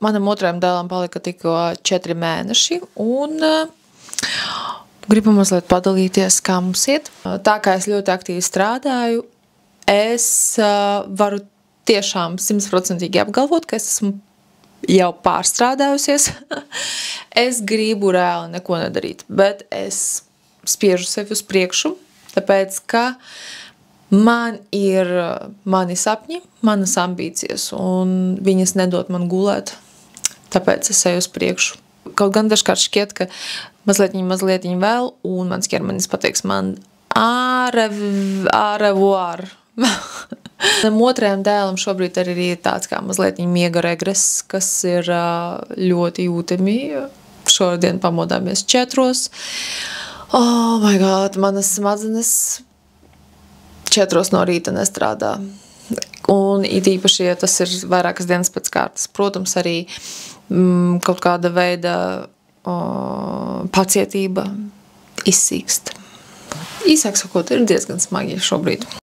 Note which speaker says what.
Speaker 1: manam otrajam dēlam palika tikko 4 mēneši, un gribu mazliet padalīties, kā mums iet. Tā kā es ļoti aktīvi strādāju, es varu tiešām 100% apgalvot, ka es esmu jau pārstrādājusies. Es gribu reāli neko nedarīt, bet es spiežu sevi uz priekšu, tāpēc, ka man ir mani sapņi, manas ambīcijas, un viņas nedod man gulēt, tāpēc es eju uz priekšu. Kaut gan dažkārt šķiet, ka mazliet vēl, un mans ķermenis pateiks man ārevuār. Otrajam dēlam šobrīd arī ir tāds kā mazliet miega regress, kas ir ļoti jūtami. Šodien pamodāmies 4. Oh my God, manas smadzenes 4 no rīta nestrādā. Un it īpaši, ja tas ir vairākas dienas pēc kārtas. Protams, arī kaut kāda veida pacietība izsīkst. Īsāk sakot, ir diezgan smagi šobrīd.